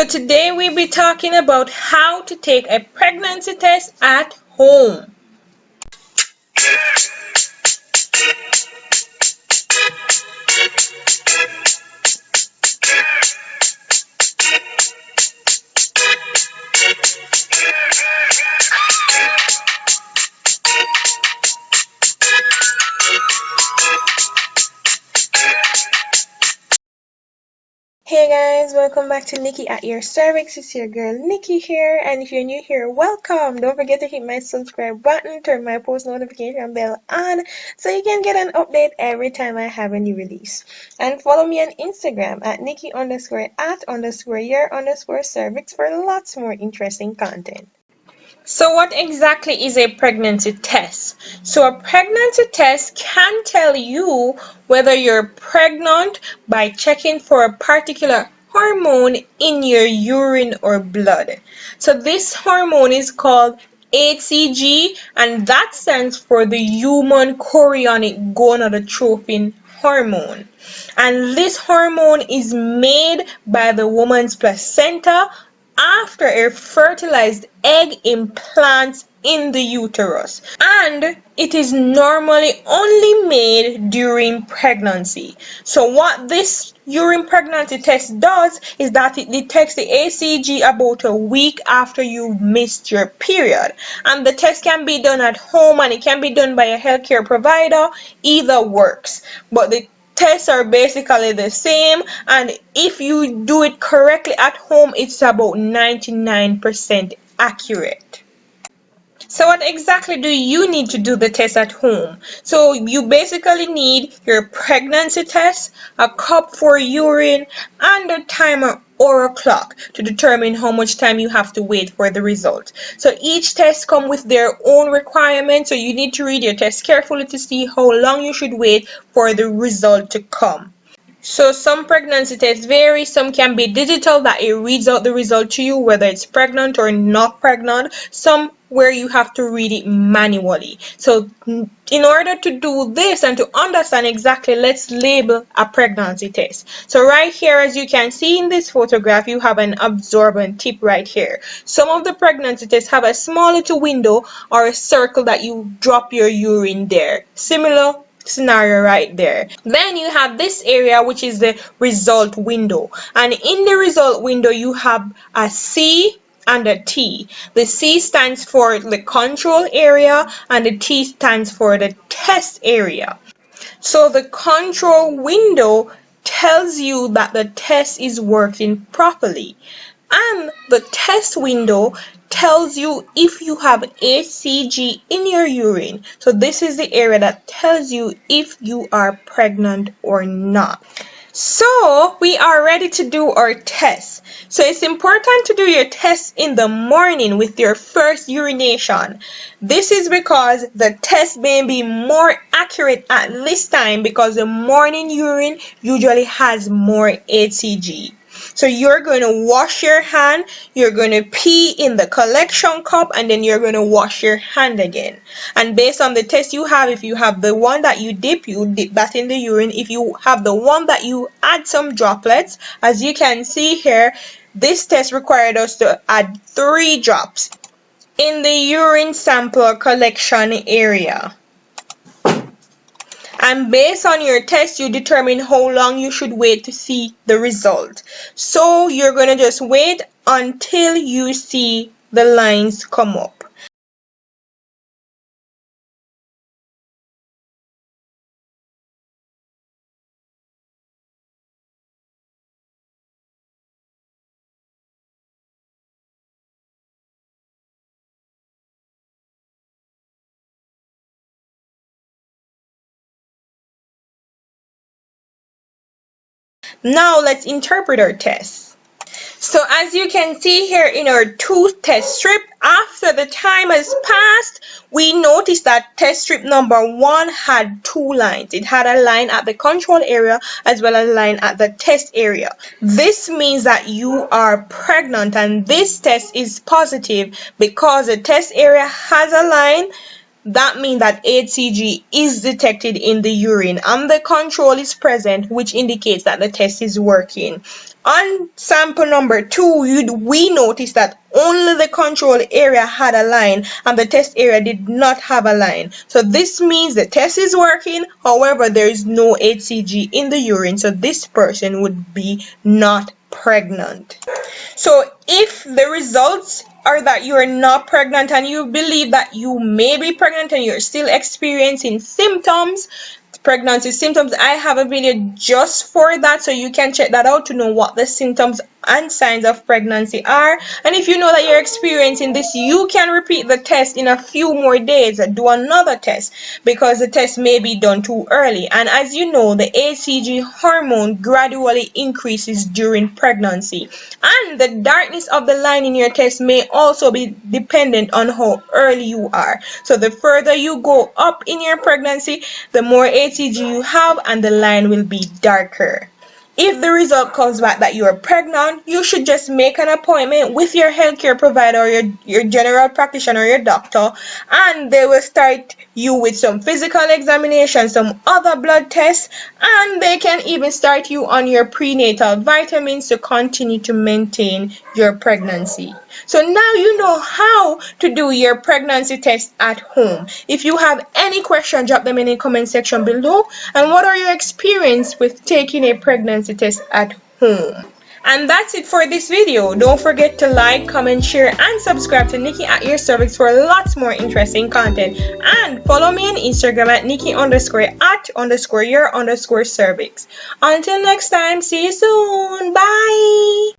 So today we'll be talking about how to take a pregnancy test at home. Hey guys, welcome back to Nicky at Your Cervix. It's your girl Nicky here, and if you're new here, welcome. Don't forget to hit my subscribe button, turn my post notification bell on so you can get an update every time I have a new release. And follow me on Instagram at Nicky_at_your_cervix for lots more interesting content. So what exactly is a pregnancy test? So a pregnancy test can tell you whether you're pregnant by checking for a particular hormone in your urine or blood. So this hormone is called HCG, and that stands for the human chorionic gonadotropin hormone. And this hormone is made by the woman's placenta after a fertilized egg implants in the uterus, and it is normally only made during pregnancy. So what this urine pregnancy test does is that it detects the HCG about a week after you missed your period, and the test can be done at home and it can be done by a healthcare provider. Either works, but the tests are basically the same, and if you do it correctly at home, it's about 99% accurate. So what exactly do you need to do the test at home? So you basically need your pregnancy test, a cup for urine, and a timer or a clock to determine how much time you have to wait for the result. So each test comes with their own requirements, so you need to read your test carefully to see how long you should wait for the result to come. So some pregnancy tests vary. Some can be digital, that it reads out the result to you whether it's pregnant or not pregnant. Some where you have to read it manually. So in order to do this and to understand exactly, let's label a pregnancy test. So right here, as you can see in this photograph, you have an absorbent tip right here. Some of the pregnancy tests have a small little window or a circle that you drop your urine there. Similar scenario right there. Then you have this area, which is the result window, and in the result window you have a C and a T. The C stands for the control area and the T stands for the test area. So the control window tells you that the test is working properly, and the test window tells you if you have HCG in your urine. So this is the area that tells you if you are pregnant or not. So we are ready to do our test. So it's important to do your test in the morning with your first urination. This is because the test may be more accurate at this time because the morning urine usually has more HCG. So you're going to wash your hand, you're going to pee in the collection cup, and then you're going to wash your hand again. And based on the test you have, if you have the one that you dip that in the urine. If you have the one that you add some droplets, as you can see here, this test required us to add 3 drops in the urine sample collection area. And based on your test, you determine how long you should wait to see the result. So you're going to just wait until you see the lines come up. Now let's interpret our test. So as you can see here in our 2 test strip, after the time has passed, we noticed that test strip number 1 had 2 lines. It had a line at the control area as well as a line at the test area. This means that you are pregnant, and this test is positive because the test area has a line. That means that HCG is detected in the urine and the control is present, which indicates that the test is working. On sample number 2, we noticed that only the control area had a line and the test area did not have a line. So this means the test is working, however, there is no HCG in the urine, so this person would be not pregnant. So if the results are that you are not pregnant and you believe that you may be pregnant and you're still experiencing symptoms, pregnancy symptoms, I have a video just for that, so you can check that out to know what the symptoms and signs of pregnancy are. And if you know that you're experiencing this, you can repeat the test in a few more days, do another test, because the test may be done too early. And as you know, the HCG hormone gradually increases during pregnancy, and the darkness of the line in your test may also be dependent on how early you are. So the further you go up in your pregnancy, the more HCG you have and the line will be darker. If the result comes back that you are pregnant, you should just make an appointment with your healthcare provider or your general practitioner or your doctor, and they will start you with some physical examination, some other blood tests, and they can even start you on your prenatal vitamins to continue to maintain your pregnancy. So now you know how to do your pregnancy test at home. If you have any question, drop them in the comment section below. And what are your experience with taking a pregnancy test at home? And that's it for this video. Don't forget to like, comment, share, and subscribe to Nicky at Your Cervix for lots more interesting content. And follow me on Instagram at Nicky_at_your_cervix. Until next time, see you soon. Bye.